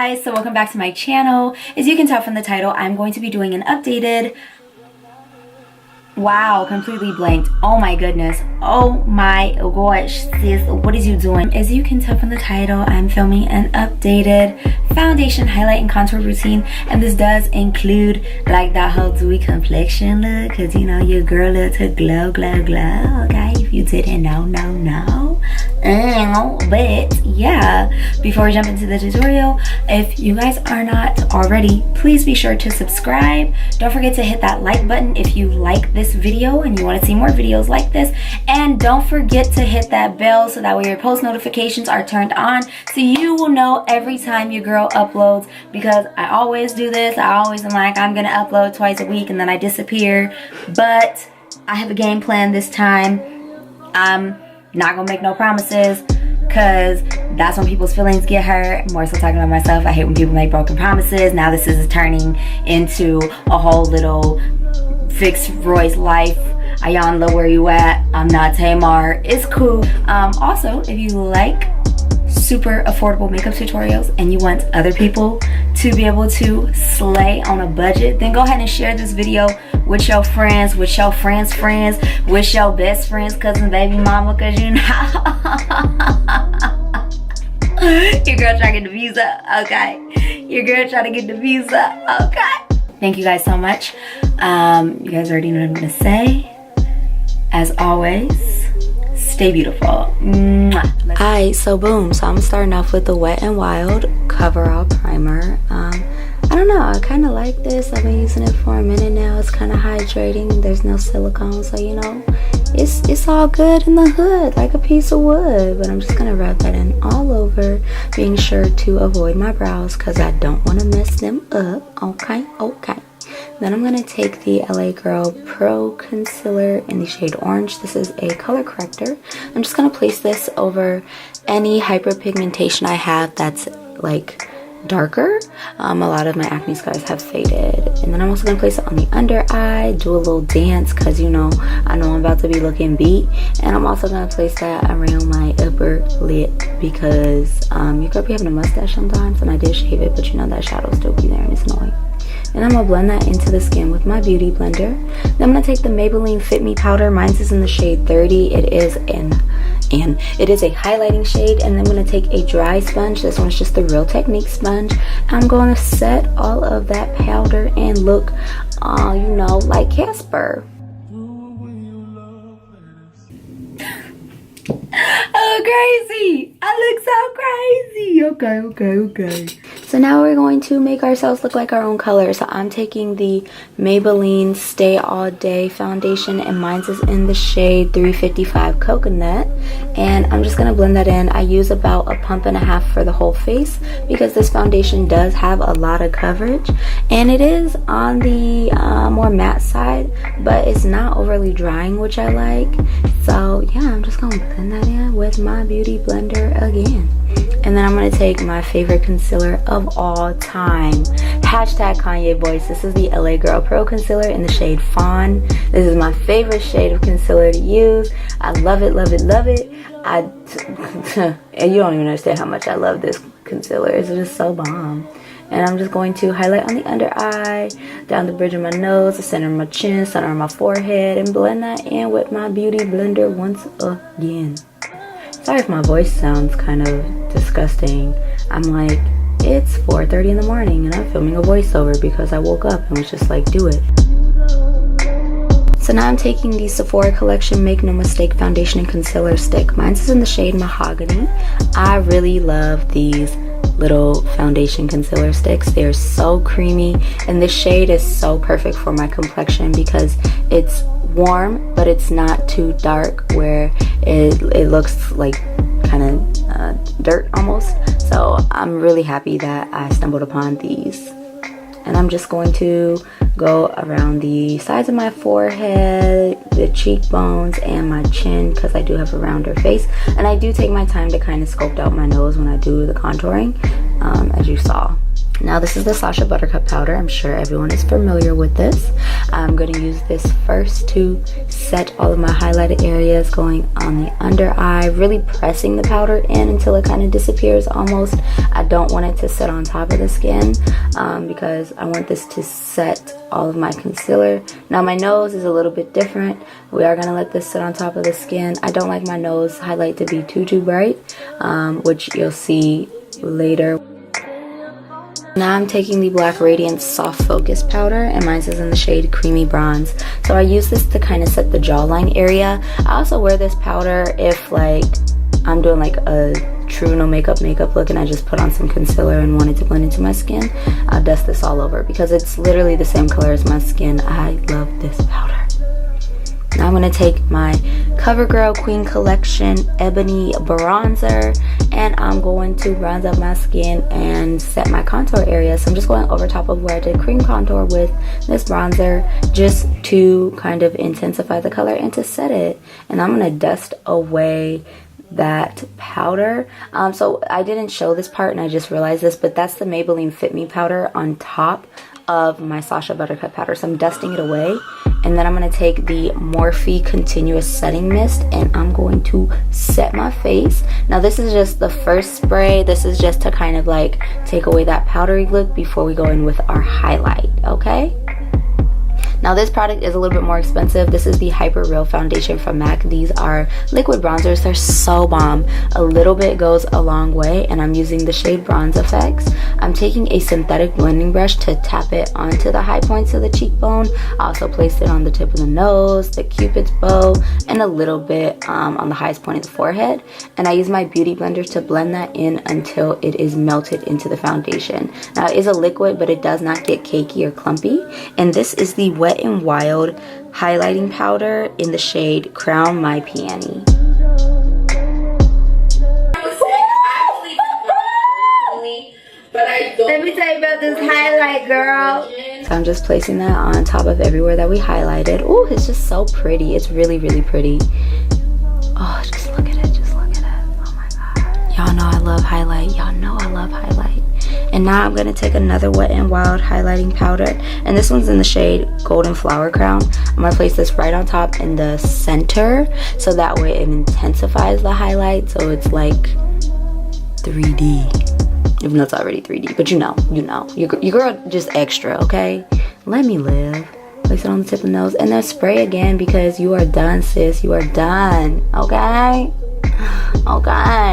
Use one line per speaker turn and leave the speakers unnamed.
guys, so welcome back to my channel. As you can tell from the title, I'm going to be doing an updated... Wow, completely blanked. Oh my goodness. Oh my gosh, sis, what is you doing? As you can tell from the title, I'm filming an updated foundation highlight and contour routine, and this does include like that whole dewy complexion look, because you know your girl loves to glow, okay? If you didn't know, but yeah, before we jump into the tutorial, if you guys are not already, please be sure to subscribe. Don't forget to hit that like button if you like this video and you want to see more videos like this, and don't forget to hit that bell so that way your post notifications are turned on so you will know every time your girl uploads, because I always do this. I always am like, I'm gonna upload twice a week and then I disappear, but I have a game plan this time. I'm not gonna make no promises, because that's when people's feelings get hurt. More so talking about myself, I hate when people make broken promises. Now this is turning into a whole little fix Roy's life. Ayanla, where you at? I'm not Tamar. It's cool. Also, if you like super affordable makeup tutorials and you want other people to be able to slay on a budget, then go ahead and share this video with your friends, with your friends' friends, with your best friends, cousin, baby mama, because you know your girl trying to get the visa, okay? Your girl trying to get the visa, okay? Thank you guys so much. You guys already know what I'm gonna say. As always, stay beautiful. Alright, so boom. So I'm starting off with the Wet n Wild Coverall Primer. I don't know, I kind of like this. I've been using it for a minute now. It's kind of hydrating. There's no silicone, so you know, it's all good in the hood, like a piece of wood. But I'm just gonna rub that in all over, being sure to avoid my brows because I don't want to mess them up. Okay. Then I'm gonna take the LA Girl Pro Concealer in the shade Orange. This is a color corrector. I'm just gonna place this over any hyperpigmentation I have that's like darker. A lot of my acne scars have faded. And then I'm also gonna place it on the under eye, do a little dance, because you know I'm about to be looking beat. And I'm also gonna place that around my upper lip, because your girl be having a mustache sometimes, and I did shave it, but you know that shadow still be there and it's annoying. And I'm gonna blend that into the skin with my beauty blender. Then I'm gonna take the Maybelline Fit Me powder. Mine is in the shade 30. It is a highlighting shade. And then I'm gonna take a dry sponge. This one's just the Real Technique sponge. I'm gonna set all of that powder and look, you know, like Casper. Oh, crazy! I look so crazy. Okay. So now we're going to make ourselves look like our own color. So I'm taking the Maybelline Stay All Day foundation, and mine is in the shade 355 Coconut. And I'm just gonna blend that in. I use about a pump and a half for the whole face, because this foundation does have a lot of coverage, and it is on the more matte side, but it's not overly drying, which I like. So yeah, I'm just gonna blend that in with my beauty blender again. And then I'm gonna take my favorite concealer of all time, hashtag Kanye Boys. This is the LA Girl Pro Concealer in the shade Fawn. This is my favorite shade of concealer to use. I love it. And you don't even understand how much I love this concealer. It's just so bomb. And I'm just going to highlight on the under eye, down the bridge of my nose, the center of my chin, center of my forehead, and blend that in with my beauty blender once again. Sorry if my voice sounds kind of disgusting. I'm like, it's 4:30 in the morning and I'm filming a voiceover because I woke up and was just like, do it. So now I'm taking the Sephora Collection Make No Mistake Foundation and Concealer Stick. Mine's in the shade Mahogany. I really love these little foundation concealer sticks. They're so creamy, and this shade is so perfect for my complexion because it's warm, but it's not too dark where it looks like kind of dirt almost. So I'm really happy that I stumbled upon these. And I'm just going to go around the sides of my forehead, the cheekbones, and my chin, because I do have a rounder face. And I do take my time to kind of sculpt out my nose when I do the contouring, as you saw. Now this is the Sacha Buttercup powder. I'm sure everyone is familiar with this. I'm going to use this first to set all of my highlighted areas, going on the under eye, really pressing the powder in until it kind of disappears almost. I don't want it to sit on top of the skin because I want this to set all of my concealer. Now my nose is a little bit different. We are going to let this sit on top of the skin. I don't like my nose highlight to be too bright, which you'll see later. Now I'm taking the black Radiance soft focus powder, and mine is in the shade Creamy Bronze. So I use this to kind of set the jawline area. I also wear this powder if like I'm doing like a true no makeup look and I just put on some concealer and wanted to blend into my skin. I'll dust this all over because it's literally the same color as my skin. I love this powder. Now I'm going to take my Covergirl Queen Collection Ebony bronzer, and I'm going to bronze up my skin and set my contour area. So I'm just going over top of where I did cream contour with this bronzer just to kind of intensify the color and to set it. And I'm going to dust away that powder. So I didn't show this part and I just realized this, but that's the Maybelline Fit Me powder on top of my Sacha Buttercup powder. So I'm dusting it away, and then I'm going to take the Morphe Continuous Setting Mist and I'm going to set my face. Now this is just the first spray. This is just to kind of like take away that powdery look before we go in with our highlight, okay? Now this product is a little bit more expensive. This is the Hyperreal foundation from MAC. These are liquid bronzers. They're so bomb. A little bit goes a long way, and I'm using the shade Bronze Effects. I'm taking a synthetic blending brush to tap it onto the high points of the cheekbone. I also placed it on the tip of the nose, the cupid's bow, and a little bit on the highest point of the forehead. And I use my beauty blender to blend that in until it is melted into the foundation. Now it is a liquid, but it does not get cakey or clumpy. And this is the Wet n Wild highlighting powder in the shade Crown My Peony. Let me tell you about this highlight, girl. So I'm just placing that on top of everywhere that we highlighted. Oh, it's just so pretty. It's really pretty. Oh, just look at it. Just look at it. Oh my god. Y'all know I love highlight. Y'all know I love highlight. And now I'm going to take another Wet n Wild highlighting powder, and this one's in the shade Golden Flower Crown. I'm going to place this right on top in the center, so that way it intensifies the highlight, so it's like 3D. Even though it's already 3D, but you know. Your girl just extra, okay? Let me live. Place it on the tip of the nose, and then spray again because you are done, sis. You are done, okay? Okay.